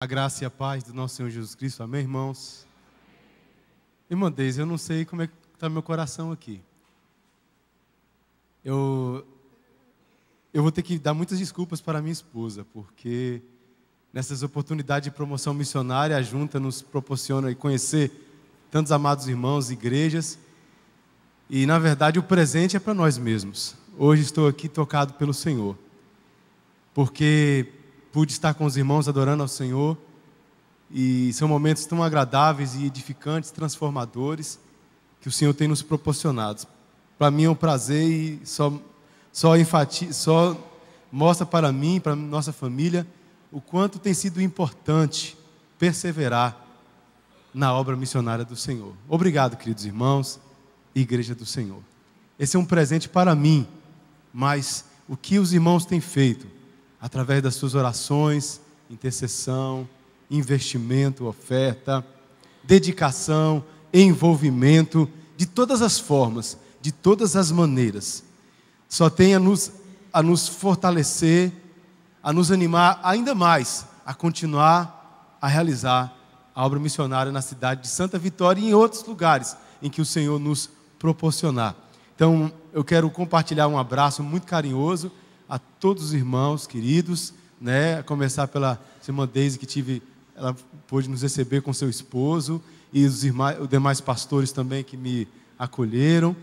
A graça e a paz do nosso Senhor Jesus Cristo, amém, irmãos? Irmã Deise, eu não sei como é que está meu coração aqui. Eu vou ter que dar muitas desculpas para minha esposa, porque nessas oportunidades de promoção missionária, a junta nos proporciona conhecer tantos amados irmãos, igrejas, e na verdade o presente é para nós mesmos. Hoje estou aqui tocado pelo Senhor, porque pude estar com os irmãos adorando ao Senhor, e são momentos tão agradáveis e edificantes, transformadores, que o Senhor tem nos proporcionado. Para mim é um prazer e só mostra para mim e para nossa família o quanto tem sido importante perseverar na obra missionária do Senhor. Obrigado, queridos irmãos e Igreja do Senhor. Esse é um presente para mim, mas o que os irmãos têm feito através das suas orações, intercessão, investimento, oferta, dedicação, envolvimento, de todas as formas, de todas as maneiras, só tem a nos fortalecer, a nos animar ainda mais a continuar a realizar a obra missionária na cidade de Santa Vitória e em outros lugares em que o Senhor nos proporcionar. Então, eu quero compartilhar um abraço muito carinhoso a todos os irmãos queridos, a começar pela irmã Deise, ela pôde nos receber com seu esposo, e os demais pastores também que me acolheram,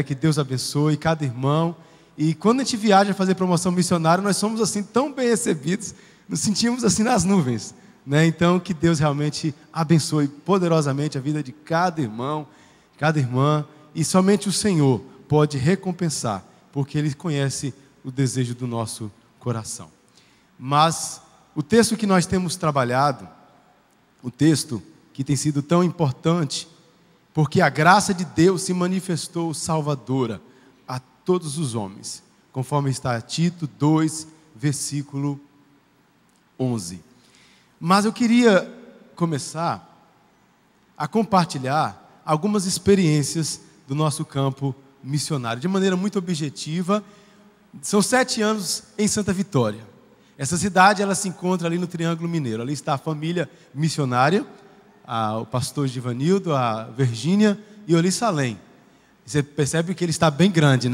que Deus abençoe cada irmão. E quando a gente viaja a fazer promoção missionária, nós somos assim tão bem recebidos, nos sentimos assim nas nuvens, Então que Deus realmente abençoe poderosamente a vida de cada irmão, cada irmã, e somente o Senhor pode recompensar, porque Ele conhece o desejo do nosso coração. Mas o texto que nós temos trabalhado, o texto que tem sido tão importante, porque a graça de Deus se manifestou salvadora a todos os homens, conforme está Tito 2, versículo 11. Mas eu queria começar a compartilhar algumas experiências do nosso campo missionário, de maneira muito objetiva. São 7 anos em Santa Vitória. Essa cidade, ela se encontra ali no Triângulo Mineiro. Ali está a família missionária, o pastor Givanildo, a Virgínia e o Oli Salem. Você percebe que ele está bem grande,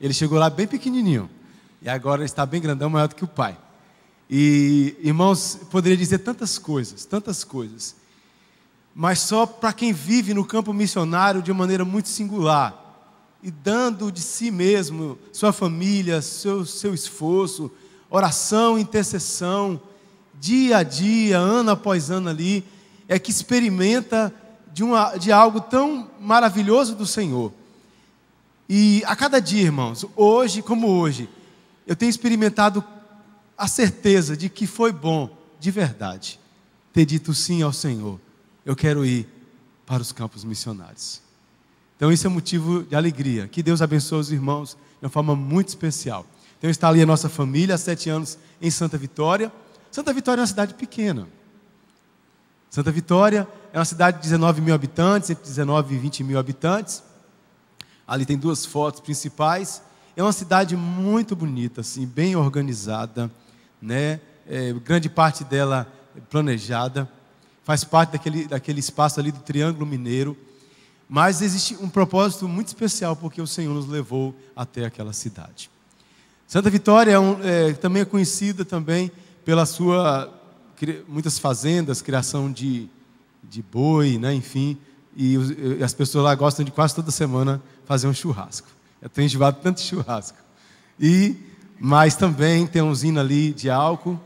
Ele chegou lá bem pequenininho. E agora ele está bem grandão, maior do que o pai. E, irmãos, poderia dizer tantas coisas. Mas só para quem vive no campo missionário de maneira muito singular, e dando de si mesmo, sua família, seu esforço, oração, intercessão, dia a dia, ano após ano ali, é que experimenta de algo tão maravilhoso do Senhor. E a cada dia, irmãos, hoje como hoje, eu tenho experimentado a certeza de que foi bom, de verdade, ter dito sim ao Senhor. Eu quero ir para os campos missionários. Então isso é motivo de alegria. Que Deus abençoe os irmãos de uma forma muito especial. Então está ali a nossa família há 7 anos em Santa Vitória. Santa Vitória é uma cidade pequena. Santa Vitória é uma cidade de 19 mil habitantes, entre 19 e 20 mil habitantes. Ali tem 2 fotos principais. É uma cidade muito bonita, assim, bem organizada, grande parte dela planejada. Faz parte daquele espaço ali do Triângulo Mineiro. Mas existe um propósito muito especial, porque o Senhor nos levou até aquela cidade. Santa Vitória também é conhecida também pela sua muitas fazendas, criação de boi, enfim. E as pessoas lá gostam de quase toda semana fazer um churrasco. Eu tenho enjoado tanto churrasco. Mas também tem uma usina ali de álcool,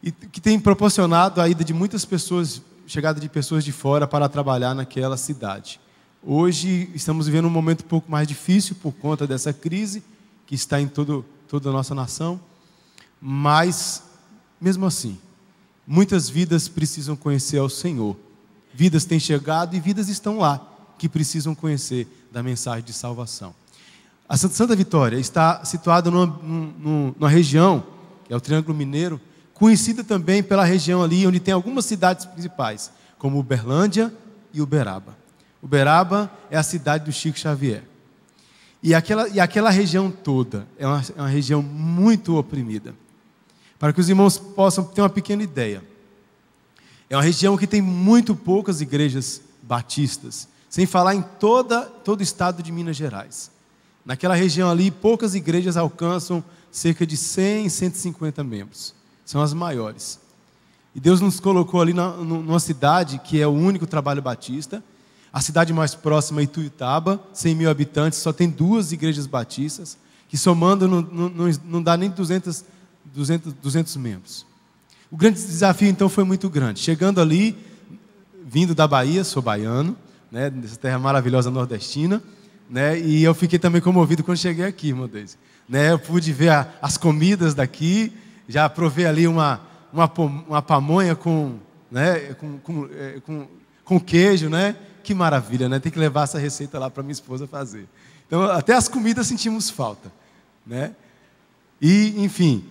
e que tem proporcionado a ida de muitas pessoas, chegada de pessoas de fora para trabalhar naquela cidade. Hoje estamos vivendo um momento um pouco mais difícil por conta dessa crise que está em toda a nossa nação, mas mesmo assim, muitas vidas precisam conhecer ao Senhor. Vidas têm chegado e vidas estão lá que precisam conhecer da mensagem de salvação. A Santa Vitória está situada numa região, que é o Triângulo Mineiro, conhecida também pela região ali onde tem algumas cidades principais, como Uberlândia e Uberaba. Uberaba é a cidade do Chico Xavier. E aquela região toda é uma região muito oprimida. Para que os irmãos possam ter uma pequena ideia. É uma região que tem muito poucas igrejas batistas, sem falar em todo o estado de Minas Gerais. Naquela região ali, poucas igrejas alcançam cerca de 100, 150 membros. São as maiores. E Deus nos colocou ali numa cidade que é o único trabalho batista. A cidade mais próxima é Ituiutaba, 100 mil habitantes, só tem 2 igrejas batistas, que somando não dá nem 200 membros. O grande desafio então foi muito grande. Chegando ali, vindo da Bahia, sou baiano, né, dessa terra maravilhosa nordestina, né, e eu fiquei também comovido quando cheguei aqui, irmão Deise. Né, eu pude ver as comidas daqui, já provei ali uma pamonha com queijo, né? Que maravilha, né? Tem que levar essa receita lá para minha esposa fazer. Então, até as comidas sentimos falta, né? E, enfim,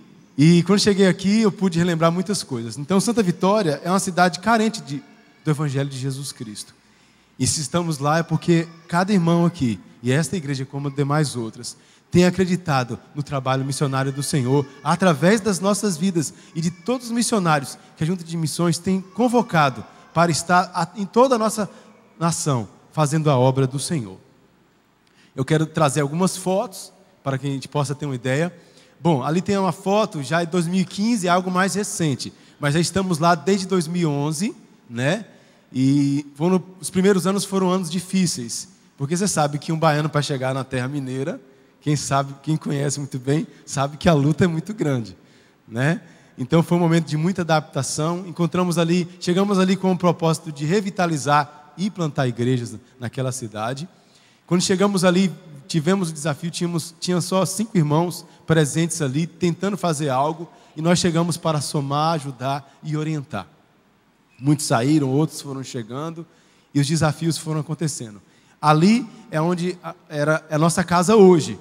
quando cheguei aqui, eu pude relembrar muitas coisas. Então, Santa Vitória é uma cidade carente do Evangelho de Jesus Cristo. E se estamos lá é porque cada irmão aqui, e esta igreja como demais outras, tem acreditado no trabalho missionário do Senhor, através das nossas vidas e de todos os missionários que a Junta de Missões tem convocado para estar em toda a nossa nação, fazendo a obra do Senhor. Eu quero trazer algumas fotos, para que a gente possa ter uma ideia. Bom, ali tem uma foto, já de 2015, é algo mais recente, mas já estamos lá desde 2011, né? E os primeiros anos foram anos difíceis, porque você sabe que um baiano para chegar na terra mineira, quem conhece muito bem, sabe que a luta é muito grande, né? Então foi um momento de muita adaptação. Chegamos ali com o propósito de revitalizar e plantar igrejas naquela cidade. Quando chegamos ali, tivemos o desafio, tinha só 5 irmãos presentes ali, tentando fazer algo, e nós chegamos para somar, ajudar e orientar. Muitos saíram, outros foram chegando, e os desafios foram acontecendo. Ali é onde era a nossa casa hoje.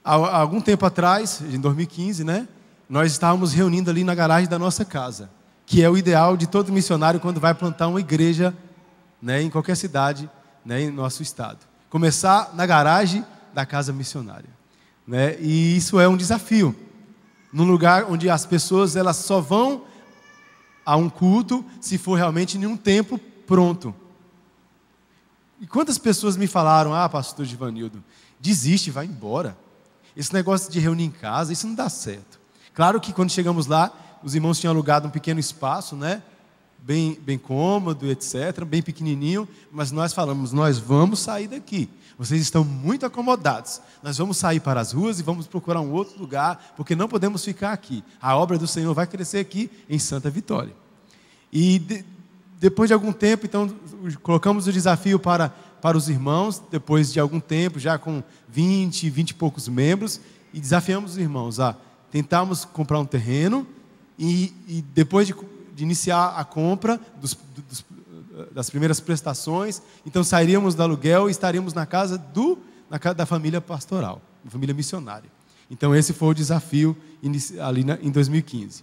Há algum tempo atrás, em 2015, né, nós estávamos reunindo ali na garagem da nossa casa, que é o ideal de todo missionário quando vai plantar uma igreja, né, em qualquer cidade, né, em nosso estado. Começar na garagem da casa missionária, né, e isso é um desafio, num lugar onde as pessoas elas só vão a um culto se for realmente em um templo pronto. E quantas pessoas me falaram: pastor Givanildo, desiste, vai embora. Esse negócio de reunir em casa, isso não dá certo. Claro que quando chegamos lá, os irmãos tinham alugado um pequeno espaço, né? Bem cômodo, etc., bem pequenininho, mas nós falamos: nós vamos sair daqui. Vocês estão muito acomodados. Nós vamos sair para as ruas e vamos procurar um outro lugar, porque não podemos ficar aqui. A obra do Senhor vai crescer aqui em Santa Vitória. E depois de algum tempo, então, colocamos o desafio para os irmãos, depois de algum tempo, já com 20 e poucos membros, e desafiamos os irmãos a tentarmos comprar um terreno e depois de iniciar a compra das primeiras prestações, então sairíamos do aluguel e estaríamos na casa da família pastoral, da família missionária. Então esse foi o desafio ali em 2015.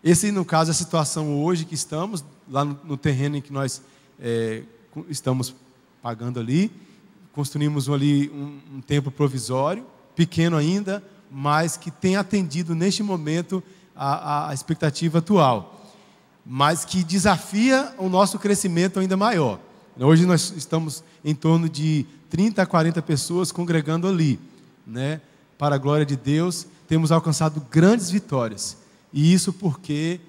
Esse, no caso, é a situação hoje que estamos, lá no terreno em que nós estamos pagando ali. Construímos ali um templo provisório, pequeno ainda, mas que tem atendido neste momento a expectativa atual, mas que desafia o nosso crescimento ainda maior. Hoje nós estamos em torno de 30 a 40 pessoas congregando ali, né? Para a glória de Deus, temos alcançado grandes vitórias. E isso porque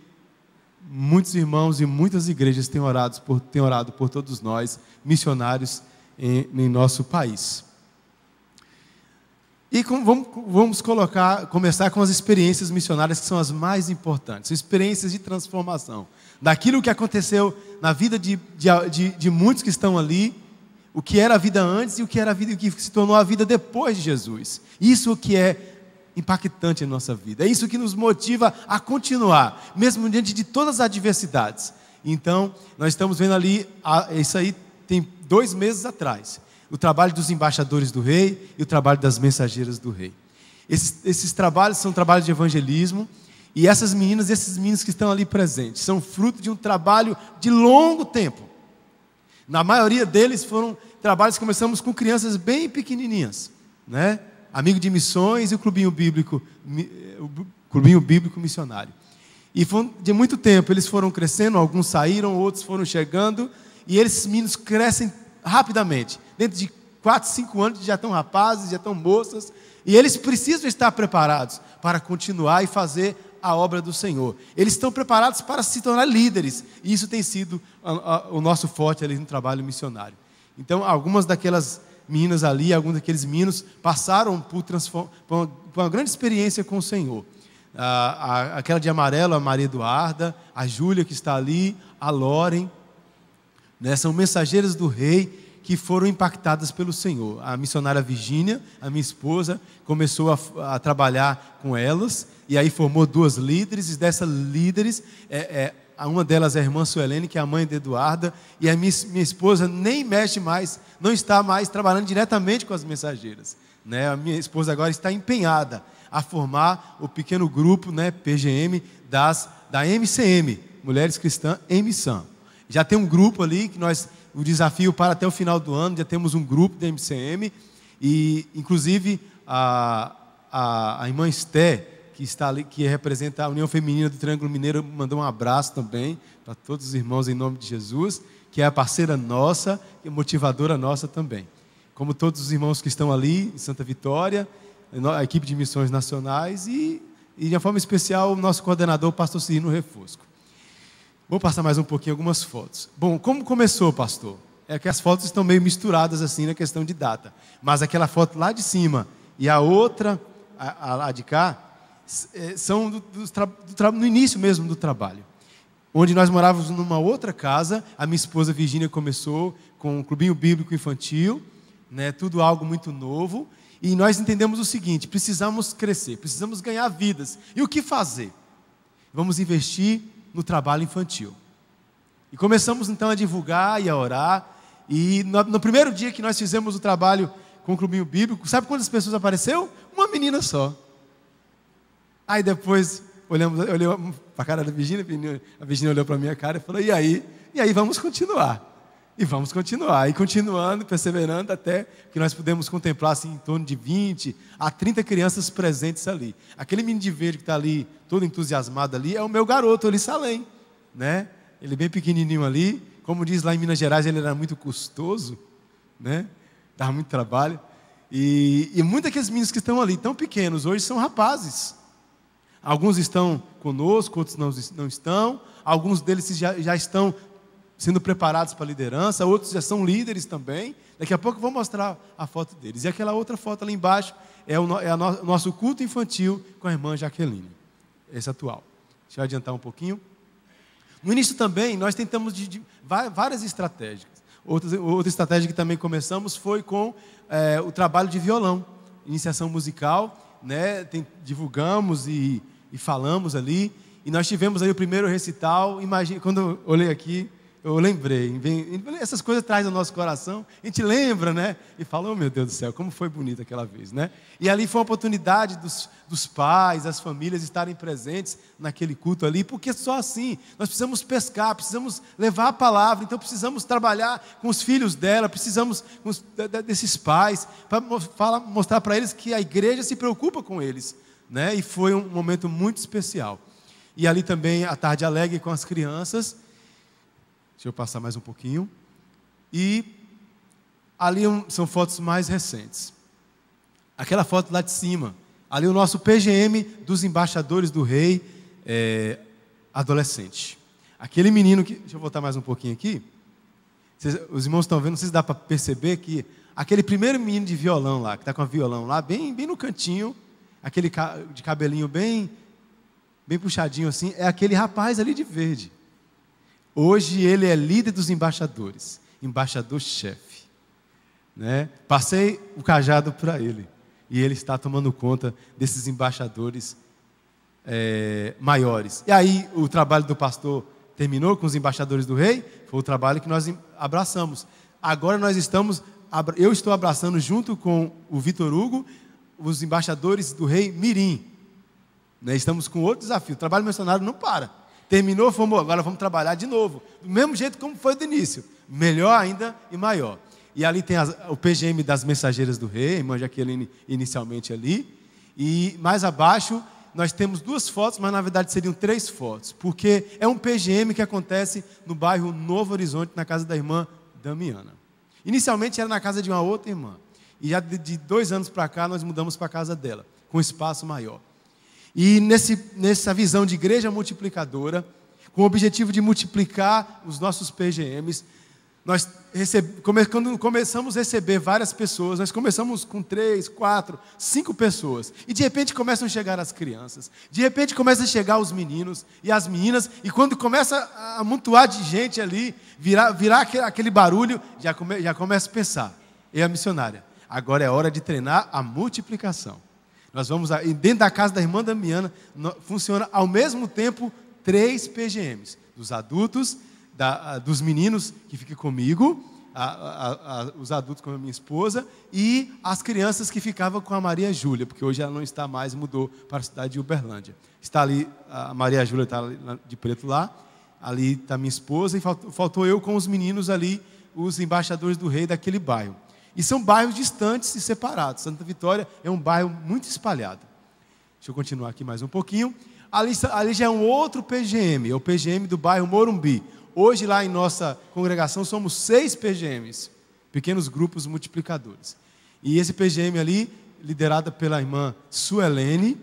muitos irmãos e muitas igrejas têm orado por todos nós, missionários em nosso país. E vamos começar com as experiências missionárias, que são as mais importantes, experiências de transformação. Daquilo que aconteceu na vida de muitos que estão ali, o que era a vida antes e o que se tornou a vida depois de Jesus. Isso que é impactante em nossa vida. É isso que nos motiva a continuar, mesmo diante de todas as adversidades. Então, nós estamos vendo ali, isso aí tem 2 meses atrás, o trabalho dos embaixadores do rei e o trabalho das mensageiras do rei. Esses trabalhos são trabalhos de evangelismo, e essas meninas e esses meninos que estão ali presentes são fruto de um trabalho de longo tempo. Na maioria deles foram trabalhos que começamos com crianças bem pequenininhas, né? Amigo de Missões e o Clubinho Bíblico Missionário. E foi de muito tempo, eles foram crescendo, alguns saíram, outros foram chegando, e esses meninos crescem rapidamente. Dentro de 4, 5 anos já estão rapazes, já estão moças, e eles precisam estar preparados para continuar e fazer a obra do Senhor. Eles estão preparados para se tornar líderes, e isso tem sido o nosso forte ali no trabalho missionário. Então, algumas daquelas meninas ali, alguns daqueles meninos passaram por uma grande experiência com o Senhor. Aquela de amarelo, a Maria Eduarda, a Júlia que está ali, a Loren, né, são mensageiras do rei que foram impactadas pelo Senhor. A missionária Virgínia, a minha esposa, começou a trabalhar com elas, e aí formou 2 líderes, e dessas líderes, uma delas é a irmã Suelene, que é a mãe de Eduarda, e a minha esposa nem mexe mais, não está mais trabalhando diretamente com as mensageiras, né? A minha esposa agora está empenhada a formar o pequeno grupo, né, PGM, da MCM, Mulheres Cristãs em Missão. Já tem um grupo ali, que o desafio para até o final do ano, já temos um grupo da MCM, e inclusive a irmã Esté, que está ali, que representa a União Feminina do Triângulo Mineiro, mandou um abraço também para todos os irmãos em nome de Jesus, que é a parceira nossa e motivadora nossa também. Como todos os irmãos que estão ali em Santa Vitória, a equipe de missões nacionais e de uma forma especial o nosso coordenador, o pastor Cirino Refosco. Vou passar mais um pouquinho algumas fotos. Bom, como começou, pastor? É que as fotos estão meio misturadas assim na questão de data, mas aquela foto lá de cima e a outra, lá de cá, são no início mesmo do trabalho, onde nós morávamos numa outra casa. A minha esposa Virgínia começou com um clubinho bíblico infantil, né, tudo algo muito novo, e nós entendemos o seguinte: precisamos crescer, precisamos ganhar vidas. E o que fazer? Vamos investir no trabalho infantil. E começamos então a divulgar e a orar, e no primeiro dia que nós fizemos o trabalho com o clubinho bíblico, sabe quantas pessoas apareceu? Uma menina só. Aí depois olhei para a cara da Virgínia, a Virgínia olhou para a minha cara e falou: e aí vamos continuar. E vamos continuar, e continuando, perseverando, até que nós pudemos contemplar assim, em torno de 20 a 30 crianças presentes ali. Aquele menino de verde que está ali, todo entusiasmado ali, é o meu garoto, ali, Salém, né? Ele bem pequenininho ali, como diz lá em Minas Gerais, ele era muito custoso, né? Dava muito trabalho. E muitos daqueles meninos que estão ali, tão pequenos, hoje são rapazes. Alguns estão conosco, outros não estão. Alguns deles já estão sendo preparados para a liderança, outros já são líderes também. Daqui a pouco eu vou mostrar a foto deles. E aquela outra foto ali embaixo é o nosso culto infantil com a irmã Jaqueline, esse atual. Deixa eu adiantar um pouquinho. No início também, nós tentamos várias estratégias. Outra estratégia que também começamos foi com o trabalho de violão, iniciação musical, né? Divulgamos e falamos ali. E nós tivemos ali o primeiro recital. Imagina, quando eu olhei aqui, eu lembrei, essas coisas trazem ao nosso coração, a gente lembra, né? E fala: oh, meu Deus do céu, como foi bonito aquela vez, né? E ali foi uma oportunidade dos pais, das famílias estarem presentes naquele culto ali, porque só assim nós precisamos pescar, precisamos levar a palavra, então precisamos trabalhar com os filhos dela, precisamos desses pais, para mostrar para eles que a igreja se preocupa com eles, né? E foi um momento muito especial. E ali também a tarde alegre com as crianças. Deixa eu passar mais um pouquinho. E ali são fotos mais recentes. Aquela foto lá de cima, ali o nosso PGM dos embaixadores do rei, adolescente. Aquele menino que... Deixa eu voltar mais um pouquinho aqui. Os irmãos estão vendo, não sei se dá para perceber que aquele primeiro menino de violão lá, que está com o violão lá, bem no cantinho, aquele de cabelinho bem puxadinho assim, é aquele rapaz ali de verde. Hoje ele é líder dos embaixadores, embaixador-chefe, né? Passei o cajado para ele, e ele está tomando conta desses embaixadores maiores. E aí o trabalho do pastor terminou com os embaixadores do rei, foi o trabalho que nós abraçamos. Agora eu estou abraçando junto com o Vitor Hugo, os embaixadores do rei Mirim, né? Estamos com outro desafio, o trabalho missionário não para. Terminou, agora vamos trabalhar de novo, do mesmo jeito como foi do início, melhor ainda e maior. E ali tem o PGM das Mensageiras do Rei, a irmã Jaqueline inicialmente ali, e mais abaixo nós temos 2 fotos, mas na verdade seriam 3 fotos, porque é um PGM que acontece no bairro Novo Horizonte, na casa da irmã Damiana. Inicialmente era na casa de uma outra irmã, e já de 2 anos para cá nós mudamos para a casa dela, com espaço maior. E nessa visão de igreja multiplicadora, com o objetivo de multiplicar os nossos PGMs, nós quando começamos a receber várias pessoas, nós começamos com 3, 4, 5 pessoas, e de repente começam a chegar as crianças, de repente começam a chegar os meninos e as meninas, e quando começa a amontoar de gente ali, virar aquele barulho, já começa a pensar, e a missionária, agora é hora de treinar a multiplicação. Nós vamos, dentro da casa da irmã Damiana, funciona ao mesmo tempo 3 PGMs, dos adultos, dos meninos que ficam comigo, os adultos com a minha esposa, e as crianças que ficavam com a Maria Júlia, porque hoje ela não está mais, mudou para a cidade de Uberlândia. Está ali, a Maria Júlia está ali, de preto lá, ali está minha esposa, e faltou eu com os meninos ali, os embaixadores do rei daquele bairro. E são bairros distantes e separados. Santa Vitória é um bairro muito espalhado. Deixa eu continuar aqui mais um pouquinho. Ali já é um outro PGM, é o PGM do bairro Morumbi. Hoje lá em nossa congregação somos 6 PGMs, pequenos grupos multiplicadores. E esse PGM ali, liderada pela irmã Suelene.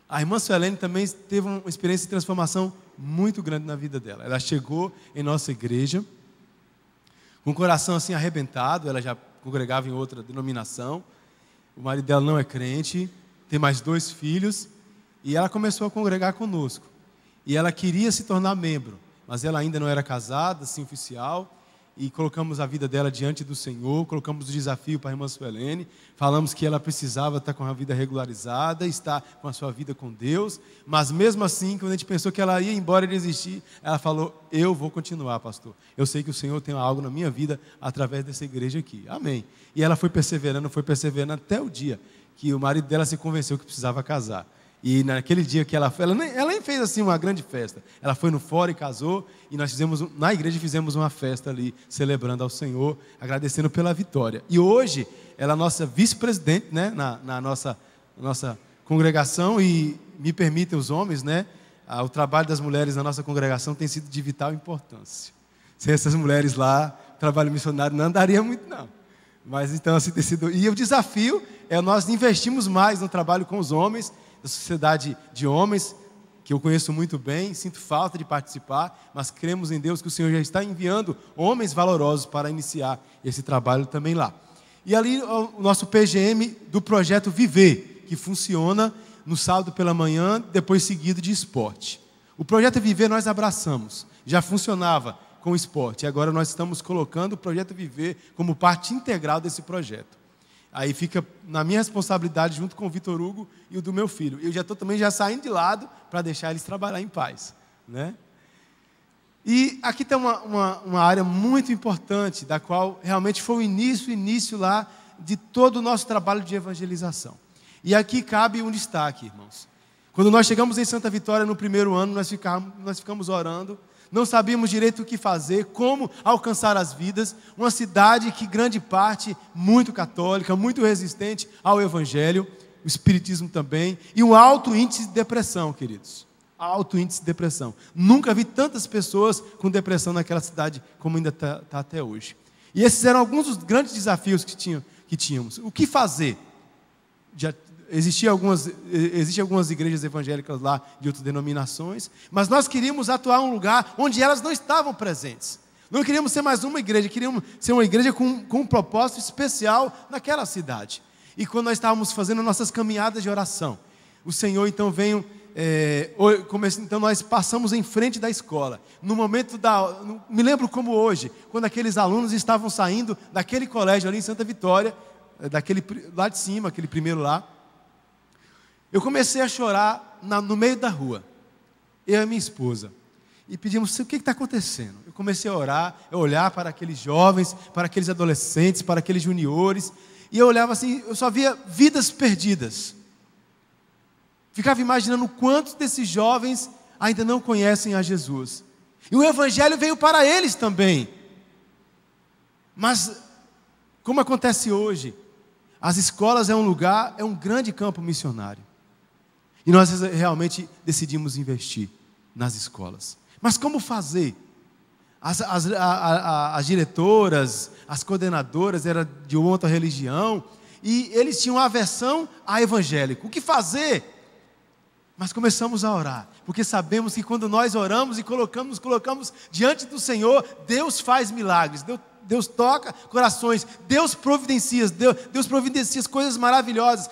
A irmã Suelene também teve uma experiência de transformação muito grande na vida dela. Ela chegou em nossa igreja, com o coração assim arrebentado, ela já congregava em outra denominação. O marido dela não é crente, tem mais 2 filhos, e ela começou a congregar conosco. E ela queria se tornar membro, mas ela ainda não era casada, assim, oficial, e colocamos a vida dela diante do Senhor, colocamos o desafio para a irmã Suelene, falamos que ela precisava estar com a vida regularizada, estar com a sua vida com Deus, mas mesmo assim, quando a gente pensou que ela ia embora e desistir, ela falou, eu vou continuar, pastor, eu sei que o Senhor tem algo na minha vida, através dessa igreja aqui, amém. E ela foi perseverando até o dia que o marido dela se convenceu que precisava casar. E naquele dia que ela nem fez assim uma grande festa. Ela foi no fórum e casou. E nós na igreja fizemos uma festa ali, celebrando ao Senhor, agradecendo pela vitória. E hoje, ela é nossa vice-presidente, né, na nossa congregação. E me permitem os homens, né, o trabalho das mulheres na nossa congregação tem sido de vital importância. Sem essas mulheres lá, o trabalho missionário não andaria muito, não. Mas então assim tem sido. E o desafio é nós investimos mais no trabalho com os homens, da sociedade de homens, que eu conheço muito bem, sinto falta de participar, mas cremos em Deus que o Senhor já está enviando homens valorosos para iniciar esse trabalho também lá. E ali o nosso PGM do projeto Viver, que funciona no sábado pela manhã, depois seguido de esporte. O projeto Viver nós abraçamos, já funcionava com o esporte, e agora nós estamos colocando o projeto Viver como parte integral desse projeto. Aí fica na minha responsabilidade junto com o Vitor Hugo e o do meu filho. Eu já estou também saindo de lado para deixar eles trabalhar em paz, né? E aqui tem uma área muito importante, da qual realmente foi o início lá de todo o nosso trabalho de evangelização. E aqui cabe um destaque, irmãos. Quando nós chegamos em Santa Vitória no primeiro ano, nós ficamos orando, não sabíamos direito o que fazer, como alcançar as vidas. Uma cidade que grande parte, muito católica, muito resistente ao Evangelho, o Espiritismo também, e um alto índice de depressão, queridos. Alto índice de depressão. Nunca vi tantas pessoas com depressão naquela cidade como ainda está até hoje. E esses eram alguns dos grandes desafios que tínhamos. O que fazer? Existem algumas igrejas evangélicas lá de outras denominações, mas nós queríamos atuar em um lugar onde elas não estavam presentes. Não queríamos ser mais uma igreja, queríamos ser uma igreja com um propósito especial naquela cidade. E quando nós estávamos fazendo nossas caminhadas de oração, o Senhor então veio, então nós passamos em frente da escola. No momento me lembro como hoje, quando aqueles alunos estavam saindo daquele colégio ali em Santa Vitória, lá de cima, aquele primeiro lá. Eu comecei a chorar no meio da rua, eu e a minha esposa, e pedimos, o que está acontecendo? Eu comecei a orar, a olhar para aqueles jovens, para aqueles adolescentes, para aqueles juniores, e eu olhava assim, eu só via vidas perdidas. Ficava imaginando quantos desses jovens ainda não conhecem a Jesus. E o Evangelho veio para eles também. Mas, como acontece hoje, as escolas é um grande campo missionário. E nós realmente decidimos investir nas escolas. Mas como fazer? As diretoras, as coordenadoras eram de outra religião, e eles tinham aversão a evangélico. O que fazer? Mas começamos a orar, porque sabemos que quando nós oramos e nos colocamos diante do Senhor, Deus faz milagres, Deus toca corações, Deus providencia coisas maravilhosas,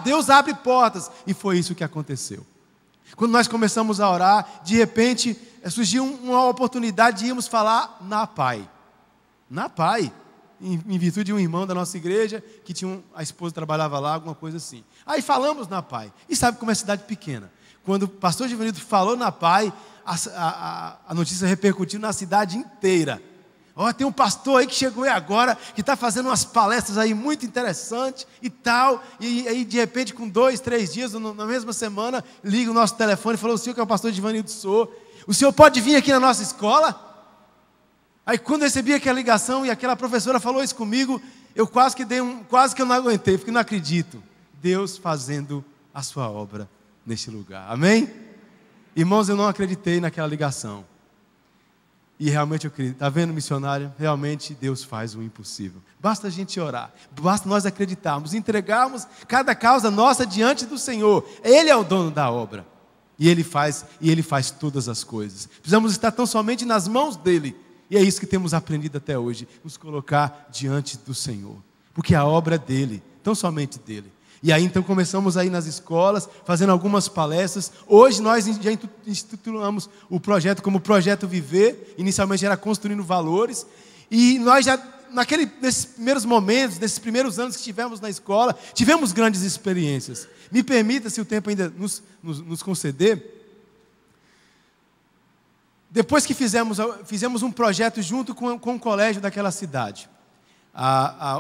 Deus abre portas, e foi isso que aconteceu. Quando nós começamos a orar, de repente surgiu uma oportunidade de irmos falar na PAI. Na PAI, em virtude de um irmão da nossa igreja, que a esposa trabalhava lá, alguma coisa assim. Aí falamos na PAI. E sabe como é cidade pequena? Quando o pastor Givanildo falou na PAI, a notícia repercutiu na cidade inteira. Tem um pastor aí que chegou aí agora, que está fazendo umas palestras aí muito interessantes e tal. E aí, de repente, com 2, 3 dias, na mesma semana, liga o nosso telefone e falou: o senhor que é o pastor Givanildo Sou, o senhor pode vir aqui na nossa escola? Aí quando eu recebi aquela ligação e aquela professora falou isso comigo, eu quase que eu não aguentei, porque não acredito. Deus fazendo a sua obra neste lugar. Amém? Irmãos, eu não acreditei naquela ligação. E realmente eu acredito. Está vendo, missionário? Realmente Deus faz o impossível. Basta a gente orar, basta nós acreditarmos, entregarmos cada causa nossa diante do Senhor. Ele é o dono da obra. E Ele faz todas as coisas. Precisamos estar tão somente nas mãos dEle. E é isso que temos aprendido até hoje, nos colocar diante do Senhor. Porque a obra é dEle, tão somente dEle. E aí então começamos a ir nas escolas, fazendo algumas palestras. Hoje nós já instituímos o projeto como Projeto Viver. Inicialmente era construindo valores. E nós já, nesses primeiros momentos, nesses primeiros anos que tivemos na escola, tivemos grandes experiências. Me permita, se o tempo ainda nos conceder. Depois que fizemos um projeto junto com o colégio daquela cidade.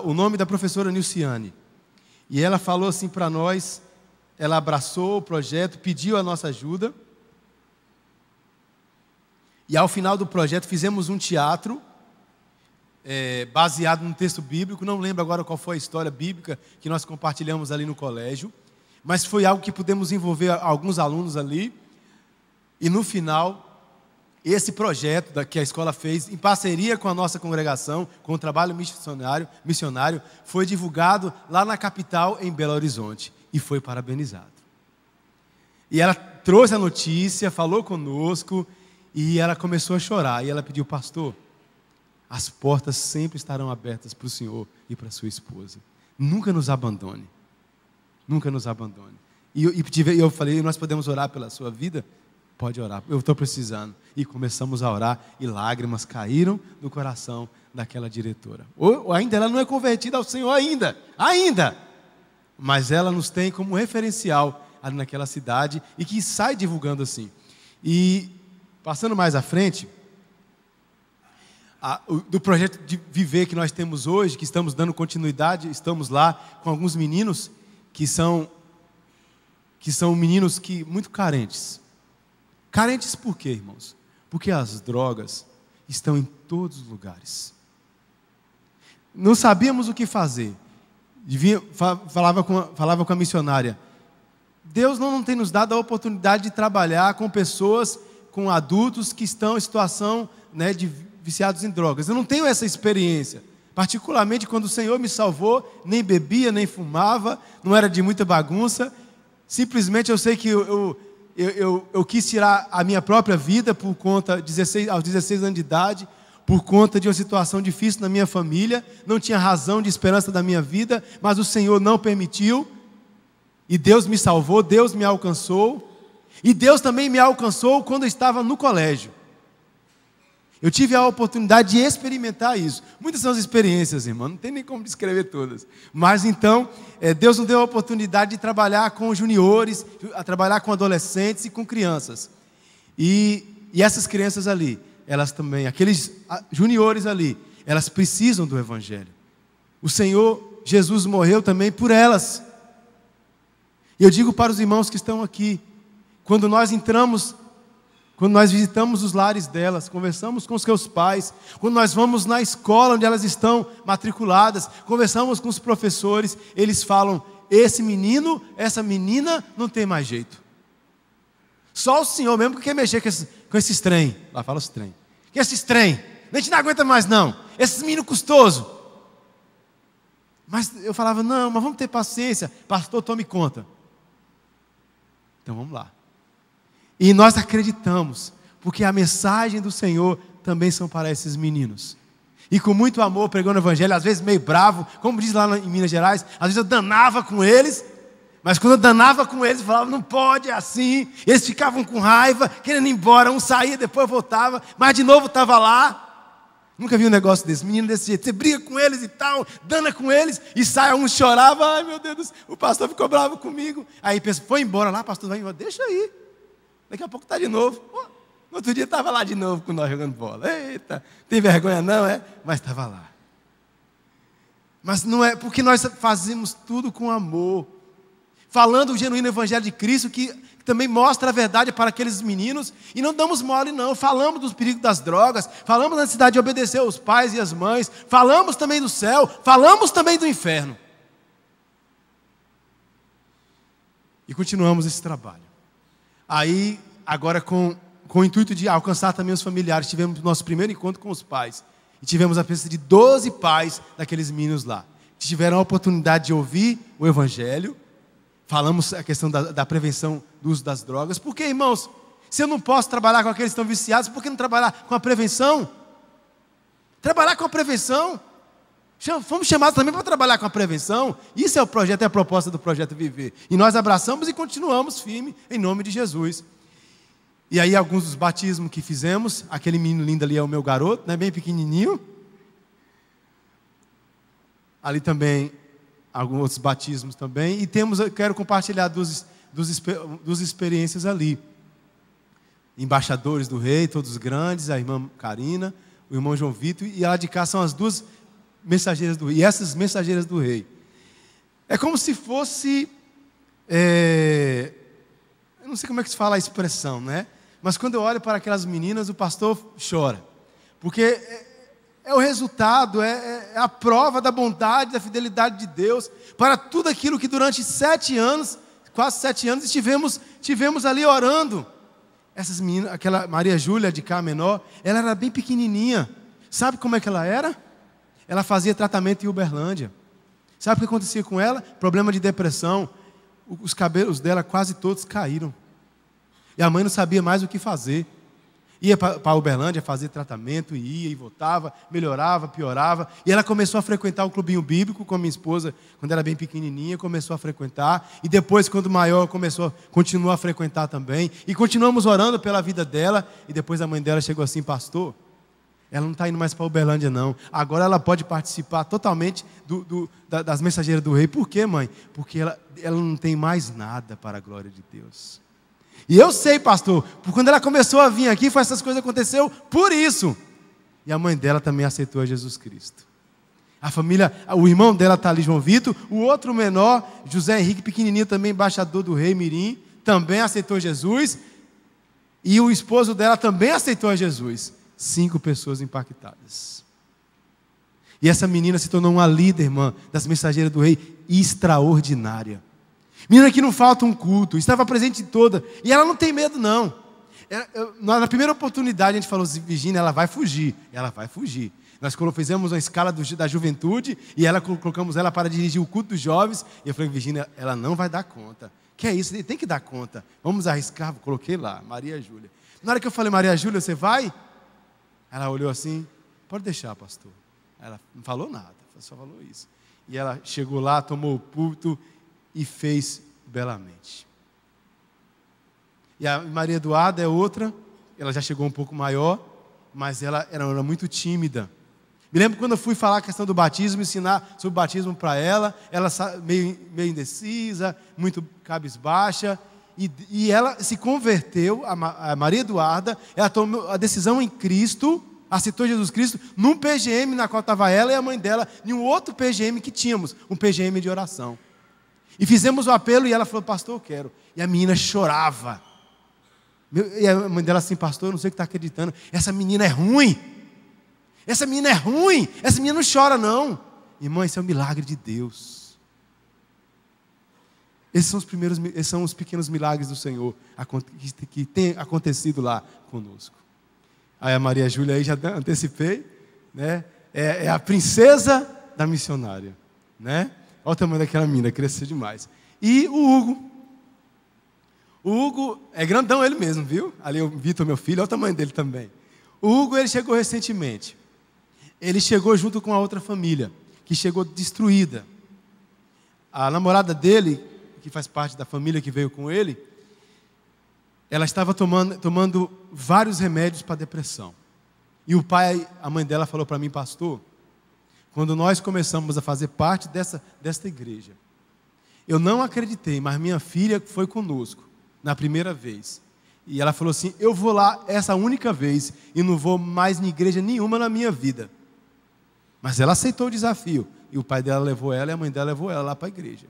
O nome da professora Nilciane. E ela falou assim para nós, ela abraçou o projeto, pediu a nossa ajuda. E ao final do projeto fizemos um teatro, baseado num texto bíblico. Não lembro agora qual foi a história bíblica que nós compartilhamos ali no colégio. Mas foi algo que pudemos envolver alguns alunos ali. E no final, esse projeto que a escola fez, em parceria com a nossa congregação, com o trabalho missionário, foi divulgado lá na capital, em Belo Horizonte, e foi parabenizado. E ela trouxe a notícia, falou conosco, e ela começou a chorar. E ela pediu: pastor, as portas sempre estarão abertas para o senhor e para a sua esposa. Nunca nos abandone. Nunca nos abandone. E eu falei: nós podemos orar pela sua vida? Pode orar, eu estou precisando. E começamos a orar, e lágrimas caíram do coração daquela diretora. Ou ainda ela não é convertida ao Senhor ainda. Mas ela nos tem como referencial ali naquela cidade, e que sai divulgando assim. E passando mais à frente, do projeto de viver que nós temos hoje, que estamos dando continuidade, estamos lá com alguns meninos que são meninos muito carentes. Carentes por quê, irmãos? Porque as drogas estão em todos os lugares. Não sabíamos o que fazer. Falava com a missionária: Deus não tem nos dado a oportunidade de trabalhar com pessoas, com adultos que estão em situação, de viciados em drogas. Eu não tenho essa experiência. Particularmente quando o Senhor me salvou, nem bebia, nem fumava, não era de muita bagunça. Simplesmente eu sei que eu quis tirar a minha própria vida por conta, aos 16 anos de idade, por conta de uma situação difícil na minha família. Não tinha razão de esperança da minha vida, mas o Senhor não permitiu. E Deus me salvou, Deus me alcançou. E Deus também me alcançou quando eu estava no colégio. Eu tive a oportunidade de experimentar isso. Muitas são as experiências, irmão, não tem nem como descrever todas. Mas então, Deus nos deu a oportunidade de trabalhar com juniores, a trabalhar com adolescentes e com crianças. E essas crianças ali, elas também, aqueles juniores ali, elas precisam do Evangelho. O Senhor Jesus morreu também por elas. E eu digo para os irmãos que estão aqui, quando nós visitamos os lares delas, conversamos com os seus pais, quando nós vamos na escola onde elas estão matriculadas, conversamos com os professores, eles falam: esse menino, essa menina não tem mais jeito. Só o Senhor mesmo que quer mexer com esses trem. Lá fala os trem. Que esses trem, a gente não aguenta mais não. Esses meninos custosos. Mas eu falava, não, mas vamos ter paciência. Pastor, tome conta. Então vamos lá. E nós acreditamos, porque a mensagem do Senhor também são para esses meninos. E com muito amor pregando o evangelho, às vezes meio bravo, como diz lá em Minas Gerais, às vezes eu danava com eles, mas quando eu danava com eles, eu falava, não pode, é assim. Eles ficavam com raiva, querendo ir embora, um saía, depois voltava, mas de novo estava lá. Nunca vi um negócio desse, menino desse jeito, você briga com eles e tal, dana com eles, e sai, um chorava, ai meu Deus, o pastor ficou bravo comigo. Aí pensa, foi embora lá, pastor, vai embora, deixa aí, daqui a pouco está de novo. No outro dia estava lá de novo com nós jogando bola. Eita, tem vergonha não, é? Mas estava lá. Mas não é, porque nós fazemos tudo com amor. Falando o genuíno evangelho de Cristo, que também mostra a verdade para aqueles meninos. E não damos mole não, falamos dos perigos das drogas, falamos da necessidade de obedecer aos pais e às mães, falamos também do céu, falamos também do inferno. E continuamos esse trabalho. Aí, agora com o intuito de alcançar também os familiares, tivemos o nosso primeiro encontro com os pais. E tivemos a presença de 12 pais daqueles meninos lá, que tiveram a oportunidade de ouvir o evangelho. Falamos a questão da prevenção do uso das drogas. Porque, irmãos, se eu não posso trabalhar com aqueles que estão viciados, por que não trabalhar com a prevenção? Trabalhar com a prevenção. Fomos chamados também para trabalhar com a prevenção. Isso é o projeto, é a proposta do Projeto Viver. E nós abraçamos e continuamos firme em nome de Jesus. E aí alguns dos batismos que fizemos, aquele menino lindo ali é o meu garoto, né, bem pequenininho. Ali também, alguns outros batismos também. E eu quero compartilhar dos experiências ali. Embaixadores do rei, todos grandes, a irmã Karina, o irmão João Vitor, e lá de cá são as duas mensageiras do rei. E essas mensageiras do rei. É como se fosse, eu não sei como é que se fala a expressão, né? Mas quando eu olho para aquelas meninas, o pastor chora. Porque é o resultado, é a prova da bondade, da fidelidade de Deus, para tudo aquilo que durante 7 anos, quase 7 anos, tivemos ali orando. Essas meninas, aquela Maria Júlia de Cá menor, ela era bem pequenininha. Sabe como é que ela era? Ela fazia tratamento em Uberlândia. Sabe o que acontecia com ela? Problema de depressão. Os cabelos dela quase todos caíram. E a mãe não sabia mais o que fazer. Ia para Uberlândia fazer tratamento, ia e voltava, melhorava, piorava. E ela começou a frequentar o clubinho bíblico com a minha esposa, quando era bem pequenininha, começou a frequentar. E depois, quando maior, continuou a frequentar também. E continuamos orando pela vida dela. E depois a mãe dela chegou assim, pastor, ela não está indo mais para Uberlândia não. Agora ela pode participar totalmente das mensageiras do rei. Por quê, mãe? Porque ela não tem mais nada para a glória de Deus. E eu sei, pastor, porque quando ela começou a vir aqui, essas coisas aconteceram por isso. E a mãe dela também aceitou a Jesus Cristo. A família, o irmão dela está ali, João Vitor. O outro menor, José Henrique, pequenininho também, embaixador do rei Mirim, também aceitou Jesus. E o esposo dela também aceitou a Jesus. 5 pessoas impactadas. E essa menina se tornou uma líder, irmã, das mensageiras do rei, extraordinária. Menina que não falta um culto, estava presente em toda. E ela não tem medo, não. Na primeira oportunidade, a gente falou assim, Virgínia, ela vai fugir. Ela vai fugir. Nós fizemos uma escala da juventude e colocamos ela para dirigir o culto dos jovens. E eu falei, Virgínia, ela não vai dar conta. Que é isso? Tem que dar conta. Vamos arriscar. Coloquei lá, Maria Júlia. Na hora que eu falei, Maria Júlia, você vai? Ela olhou assim, pode deixar, pastor. Ela não falou nada, só falou isso. E ela chegou lá, tomou o púlpito e fez belamente. E a Maria Eduarda é outra, ela já chegou um pouco maior, mas ela era muito tímida. Me lembro quando eu fui falar a questão do batismo, ensinar sobre o batismo para ela meio indecisa, muito cabisbaixa, e ela se converteu, a Maria Eduarda, ela tomou a decisão em Cristo, aceitou Jesus Cristo, num PGM na qual estava ela e a mãe dela, em um outro PGM que tínhamos, um PGM de oração. E fizemos o apelo e ela falou, pastor, eu quero. E a menina chorava. E a mãe dela assim, pastor, eu não sei o que está acreditando. Essa menina é ruim. Essa menina é ruim. Essa menina não chora, não. Irmã, isso é um milagre de Deus. Esses são os pequenos milagres do Senhor que tem acontecido lá conosco. Aí a Maria Júlia, aí já antecipei, né? É a princesa da missionária, né? Olha o tamanho daquela menina, cresceu demais. E o Hugo. O Hugo é grandão ele mesmo, viu? Ali o Vitor, meu filho, olha o tamanho dele também. O Hugo, ele chegou recentemente. Ele chegou junto com a outra família, que chegou destruída. A namorada dele, que faz parte da família que veio com ele, ela estava tomando vários remédios para depressão. E a mãe dela falou para mim, pastor, quando nós começamos a fazer parte desta igreja, eu não acreditei, mas minha filha foi conosco na primeira vez. E ela falou assim, eu vou lá essa única vez e não vou mais em igreja nenhuma na minha vida. Mas ela aceitou o desafio. E o pai dela levou ela e a mãe dela levou ela lá para a igreja.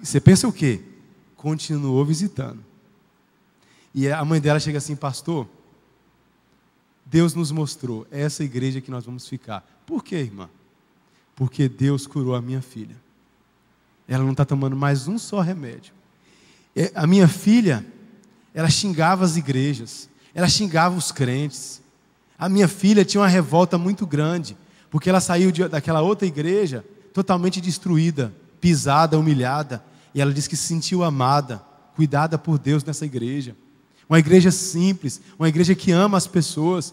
Você pensa o quê? Continuou visitando. E a mãe dela chega assim, pastor, Deus nos mostrou, é essa igreja que nós vamos ficar. Por quê, irmã? Porque Deus curou a minha filha. Ela não está tomando mais um só remédio. A minha filha, ela xingava as igrejas, ela xingava os crentes. A minha filha tinha uma revolta muito grande, porque ela saiu daquela outra igreja totalmente destruída, pisada, humilhada. E ela disse que se sentiu amada, cuidada por Deus nessa igreja. Uma igreja simples, uma igreja que ama as pessoas,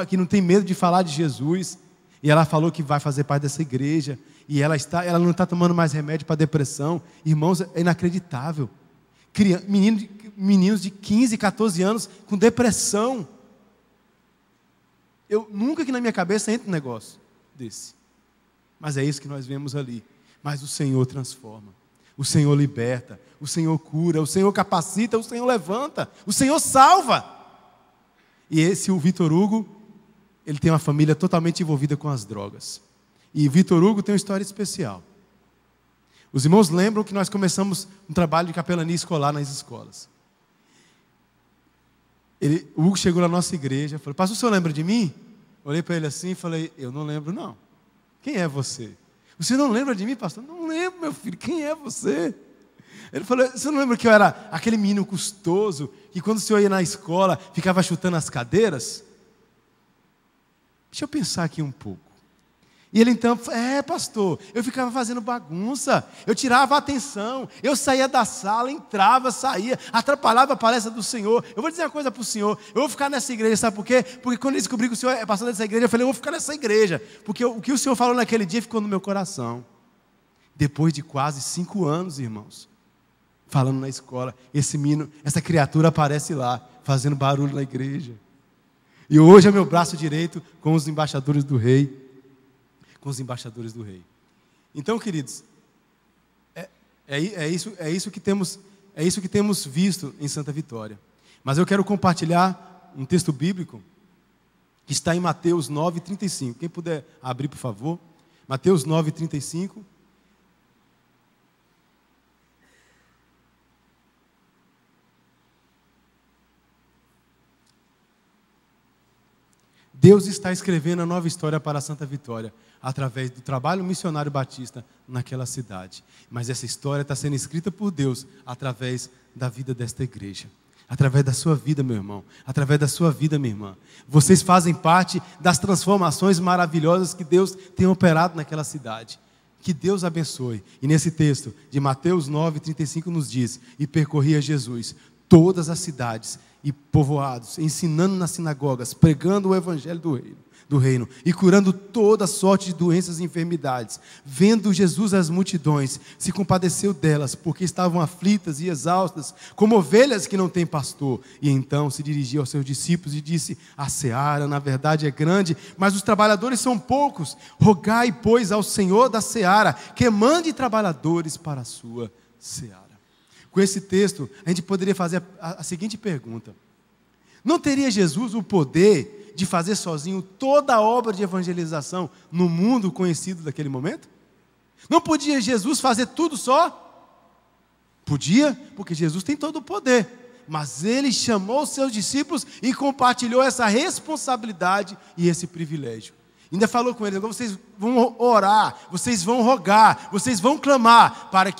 que não tem medo de falar de Jesus. E ela falou que vai fazer parte dessa igreja. E ela não está tomando mais remédio para depressão. Irmãos, é inacreditável. Meninos de 15, 14 anos com depressão. Eu nunca que na minha cabeça entra um negócio desse. Mas é isso que nós vemos ali. Mas o Senhor transforma. O Senhor liberta, o Senhor cura, o Senhor capacita, o Senhor levanta, o Senhor salva. E o Vitor Hugo, ele tem uma família totalmente envolvida com as drogas. E o Vitor Hugo tem uma história especial. Os irmãos lembram que nós começamos um trabalho de capelania escolar nas escolas. O Hugo chegou na nossa igreja, falou, pastor, o senhor lembra de mim? Olhei para ele assim e falei, eu não lembro não. Quem é você? Você não lembra de mim, pastor? Não lembro, meu filho. Quem é você? Ele falou, você não lembra que eu era aquele menino custoso, que quando o senhor ia na escola, ficava chutando as cadeiras? Deixa eu pensar aqui um pouco. E ele então, pastor, eu ficava fazendo bagunça, eu tirava a atenção, eu saía da sala, entrava, saía, atrapalhava a palestra do Senhor. Eu vou dizer uma coisa para o Senhor, eu vou ficar nessa igreja, sabe por quê? Porque quando eu descobri que o Senhor é pastor dessa igreja, eu falei, eu vou ficar nessa igreja, porque o que o Senhor falou naquele dia ficou no meu coração. Depois de quase 5 anos, irmãos, falando na escola, esse menino, essa criatura aparece lá, fazendo barulho na igreja. E hoje é meu braço direito com os embaixadores do rei. Então, queridos, é isso que temos visto em Santa Vitória. Mas eu quero compartilhar um texto bíblico que está em Mateus 9:35. Quem puder abrir, por favor. Mateus 9:35. Deus está escrevendo a nova história para a Santa Vitória, através do trabalho missionário batista naquela cidade. Mas essa história está sendo escrita por Deus, através da vida desta igreja. Através da sua vida, meu irmão. Através da sua vida, minha irmã. Vocês fazem parte das transformações maravilhosas que Deus tem operado naquela cidade. Que Deus abençoe. E nesse texto de Mateus 9:35 nos diz, e percorria Jesus todas as cidades e povoados, ensinando nas sinagogas, pregando o evangelho do reino e curando toda sorte de doenças e enfermidades. Vendo Jesus as multidões, se compadeceu delas, porque estavam aflitas e exaustas, como ovelhas que não têm pastor. E então se dirigiu aos seus discípulos e disse, a seara na verdade é grande, mas os trabalhadores são poucos. Rogai, pois, ao Senhor da seara, que mande trabalhadores para a sua seara. Com esse texto, a gente poderia fazer a seguinte pergunta. Não teria Jesus o poder de fazer sozinho toda a obra de evangelização no mundo conhecido daquele momento? Não podia Jesus fazer tudo só? Podia, porque Jesus tem todo o poder. Mas Ele chamou os seus discípulos e compartilhou essa responsabilidade e esse privilégio. Ainda falou com eles, agora vocês vão orar, vocês vão rogar, vocês vão clamar para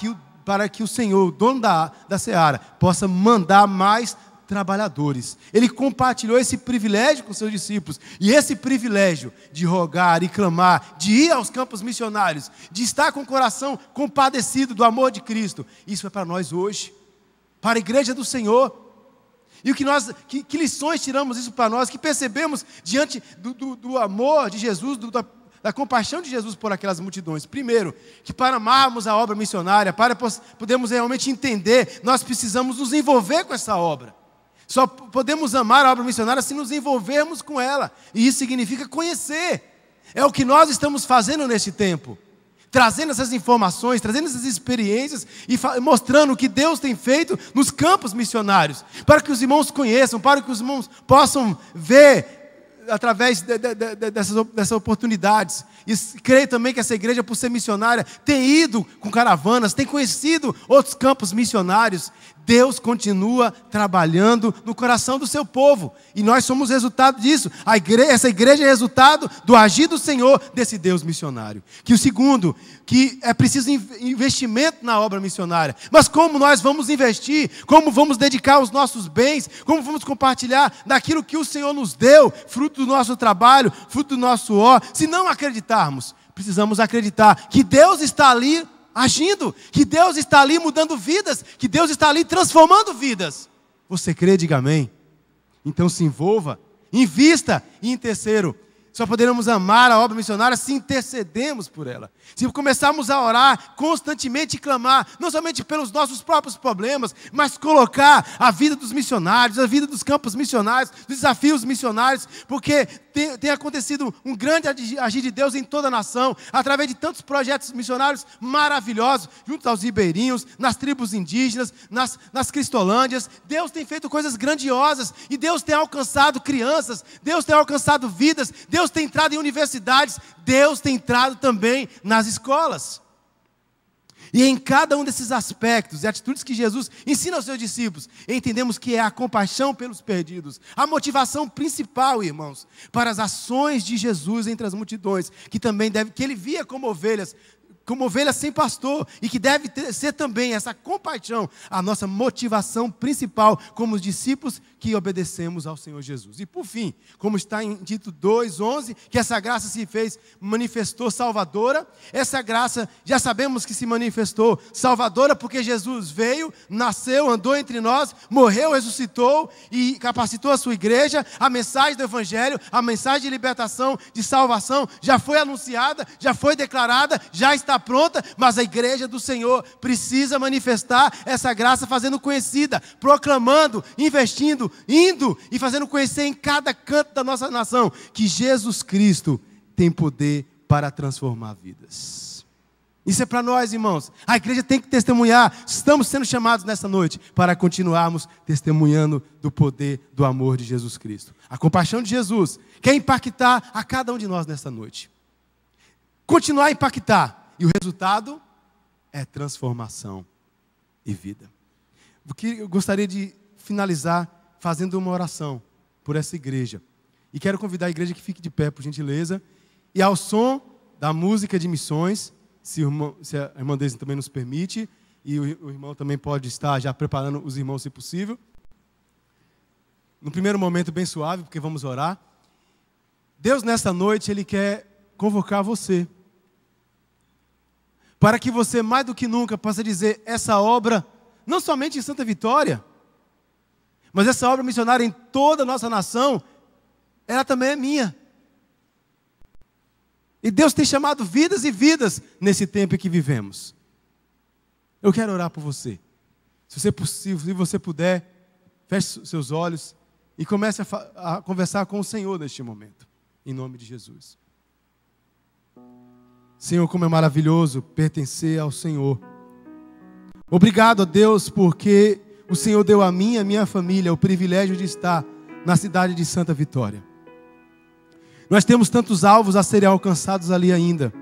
para que o Senhor, o dono da seara, possa mandar mais trabalhadores. Ele compartilhou esse privilégio com seus discípulos. E esse privilégio de rogar e clamar, de ir aos campos missionários, de estar com o coração compadecido do amor de Cristo, isso é para nós hoje, para a igreja do Senhor. E o que lições tiramos isso para nós, que percebemos diante do amor de Jesus, da compaixão de Jesus por aquelas multidões? Primeiro, que para amarmos a obra missionária, para podermos realmente entender, nós precisamos nos envolver com essa obra. Só podemos amar a obra missionária se nos envolvermos com ela. E isso significa conhecer. É o que nós estamos fazendo neste tempo. Trazendo essas informações, trazendo essas experiências e mostrando o que Deus tem feito nos campos missionários. Para que os irmãos conheçam, para que os irmãos possam ver através dessas oportunidades. E creio também que essa igreja, por ser missionária, tem ido com caravanas, tem conhecido outros campos missionários. Deus continua trabalhando no coração do seu povo. E nós somos resultado disso. Essa igreja é resultado do agir do Senhor, desse Deus missionário. Que o segundo, que é preciso investimento na obra missionária. Mas como nós vamos investir? Como vamos dedicar os nossos bens? Como vamos compartilhar daquilo que o Senhor nos deu, fruto do nosso trabalho, fruto do nosso suor? Se não acreditarmos, precisamos acreditar que Deus está ali agindo, que Deus está ali mudando vidas, que Deus está ali transformando vidas. Você crê? Diga amém. Então se envolva, invista. E em terceiro, só poderemos amar a obra missionária se intercedemos por ela. Se começarmos a orar constantemente e clamar, não somente pelos nossos próprios problemas, mas colocar a vida dos missionários, a vida dos campos missionários, dos desafios missionários, porque tem acontecido um grande agir de Deus em toda a nação, através de tantos projetos missionários maravilhosos, junto aos ribeirinhos, nas tribos indígenas, nas cristolândias. Deus tem feito coisas grandiosas, e Deus tem alcançado crianças, Deus tem alcançado vidas, Deus tem entrado em universidades, Deus tem entrado também nas escolas. E em cada um desses aspectos e atitudes que Jesus ensina aos seus discípulos, entendemos que é a compaixão pelos perdidos, a motivação principal, irmãos, para as ações de Jesus entre as multidões, que ele via como ovelhas sem pastor, e que deve ser também essa compaixão a nossa motivação principal como os discípulos que obedecemos ao Senhor Jesus. E por fim, como está em Tito 2:11, que essa graça manifestou salvadora. Essa graça já sabemos que se manifestou salvadora porque Jesus veio, nasceu, andou entre nós, morreu, ressuscitou e capacitou a sua igreja. A mensagem do Evangelho, a mensagem de libertação, de salvação, já foi anunciada, já foi declarada, já está pronta, mas a igreja do Senhor precisa manifestar essa graça, fazendo conhecida, proclamando, investindo, indo e fazendo conhecer em cada canto da nossa nação que Jesus Cristo tem poder para transformar vidas. Isso é para nós, irmãos. A igreja tem que testemunhar. Estamos sendo chamados nessa noite para continuarmos testemunhando do poder, do amor de Jesus Cristo. A compaixão de Jesus quer impactar a cada um de nós nessa noite. Continuar a impactar. E o resultado é transformação e vida. Eu gostaria de finalizar fazendo uma oração por essa igreja. E quero convidar a igreja que fique de pé, por gentileza. E ao som da música de missões, se a irmã Deise também nos permite, e o irmão também pode estar já preparando os irmãos, se possível. No primeiro momento bem suave, porque vamos orar. Deus, nesta noite, Ele quer convocar você, para que você, mais do que nunca, possa dizer: essa obra, não somente em Santa Vitória, mas essa obra missionária em toda a nossa nação, ela também é minha. E Deus tem chamado vidas e vidas nesse tempo em que vivemos. Eu quero orar por você. Se você puder, feche seus olhos e comece a conversar com o Senhor neste momento, em nome de Jesus. Senhor, como é maravilhoso pertencer ao Senhor. Obrigado a Deus, porque o Senhor deu a mim e a minha família o privilégio de estar na cidade de Santa Vitória. Nós temos tantos alvos a serem alcançados ali ainda.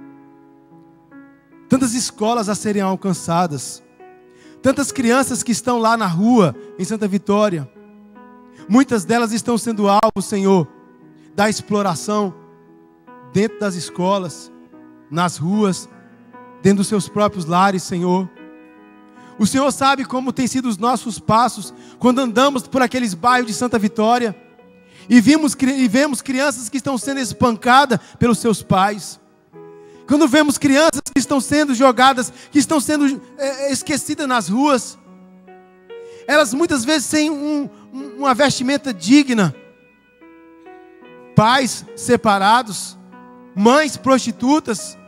Tantas escolas a serem alcançadas. Tantas crianças que estão lá na rua, em Santa Vitória. Muitas delas estão sendo alvo, Senhor, da exploração dentro das escolas, nas ruas, dentro dos seus próprios lares, Senhor. O Senhor sabe como tem sido os nossos passos quando andamos por aqueles bairros de Santa Vitória e vemos crianças que estão sendo espancadas pelos seus pais. Quando vemos crianças que estão sendo jogadas, que estão sendo esquecidas nas ruas. Elas muitas vezes sem uma vestimenta digna. Pais separados, mães prostitutas,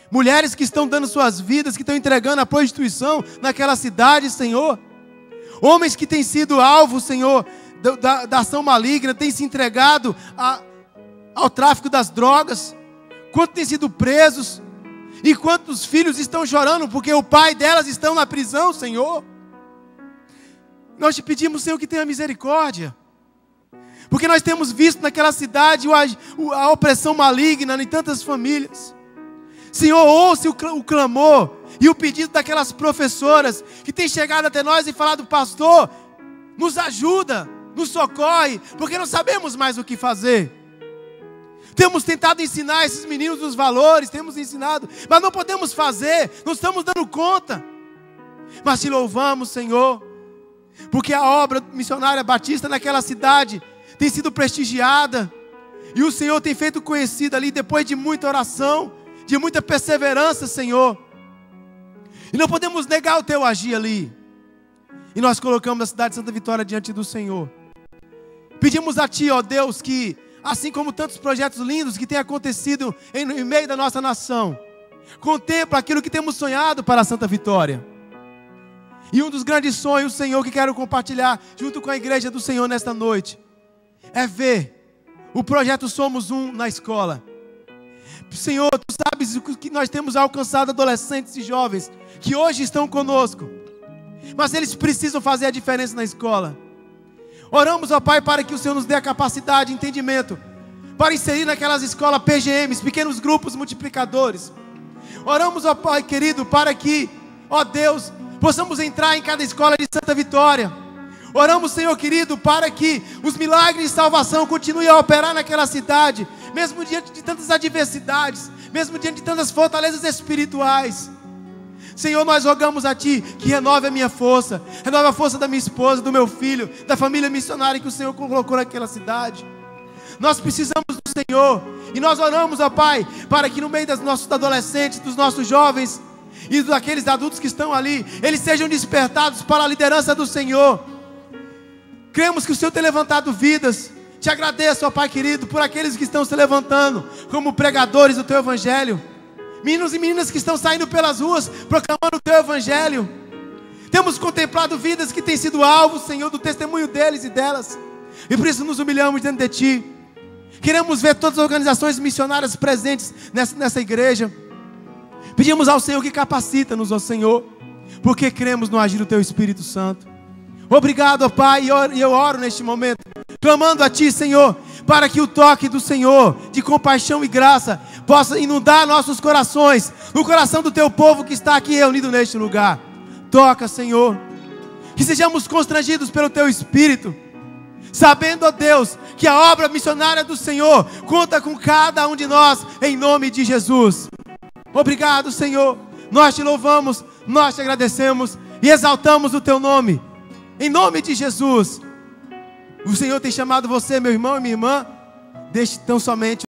mulheres que estão dando suas vidas, que estão entregando a prostituição naquela cidade, Senhor. Homens que têm sido alvo, Senhor, da ação maligna, têm se entregado ao tráfico das drogas. Quantos têm sido presos? E quantos filhos estão chorando porque o pai delas estão na prisão, Senhor? Nós te pedimos, Senhor, que tenha misericórdia. Porque nós temos visto naquela cidade a opressão maligna em tantas famílias. Senhor, ouça o clamor e o pedido daquelas professoras que têm chegado até nós e falado: pastor, nos ajuda, nos socorre, porque não sabemos mais o que fazer. Temos tentado ensinar esses meninos os valores, temos ensinado, mas não podemos fazer, não estamos dando conta. Mas te louvamos, Senhor, porque a obra missionária batista naquela cidade tem sido prestigiada, e o Senhor tem feito conhecido ali, depois de muita oração, de muita perseverança, Senhor. E não podemos negar o teu agir ali. E nós colocamos a cidade de Santa Vitória diante do Senhor. Pedimos a Ti, ó Deus, que assim como tantos projetos lindos que têm acontecido em meio da nossa nação, contempla aquilo que temos sonhado para a Santa Vitória. E um dos grandes sonhos, Senhor, que quero compartilhar junto com a igreja do Senhor nesta noite, é ver o projeto Somos Um na escola. Senhor, Tu sabes o que nós temos alcançado, adolescentes e jovens que hoje estão conosco, mas eles precisam fazer a diferença na escola. Oramos, ó Pai, para que o Senhor nos dê a capacidade, entendimento, para inserir naquelas escolas PGMs, pequenos grupos multiplicadores. Oramos, ó Pai querido, para que, ó Deus, possamos entrar em cada escola de Santa Vitória. Oramos, Senhor querido, para que os milagres de salvação continuem a operar naquela cidade, mesmo diante de tantas adversidades, mesmo diante de tantas fortalezas espirituais. Senhor, nós rogamos a Ti que renove a minha força, renove a força da minha esposa, do meu filho, da família missionária que o Senhor colocou naquela cidade. Nós precisamos do Senhor, e nós oramos, ó Pai, para que no meio dos nossos adolescentes, dos nossos jovens e daqueles adultos que estão ali, eles sejam despertados para a liderança do Senhor. Cremos que o Senhor tem levantado vidas. Te agradeço, ó Pai querido, por aqueles que estão se levantando como pregadores do Teu Evangelho. Meninos e meninas que estão saindo pelas ruas proclamando o Teu Evangelho. Temos contemplado vidas que têm sido alvos, Senhor, do testemunho deles e delas. E por isso nos humilhamos diante de Ti. Queremos ver todas as organizações missionárias presentes nessa igreja. Pedimos ao Senhor que capacita-nos, ó Senhor, porque cremos no agir do Teu Espírito Santo. Obrigado, ó Pai, e eu oro neste momento, clamando a Ti, Senhor, para que o toque do Senhor, de compaixão e graça, possa inundar nossos corações, no coração do Teu povo que está aqui reunido neste lugar. Toca, Senhor, que sejamos constrangidos pelo Teu Espírito, sabendo, ó Deus, que a obra missionária do Senhor conta com cada um de nós, em nome de Jesus. Obrigado, Senhor, nós Te louvamos, nós Te agradecemos e exaltamos o Teu nome. Em nome de Jesus. O Senhor tem chamado você, meu irmão e minha irmã, deixe tão somente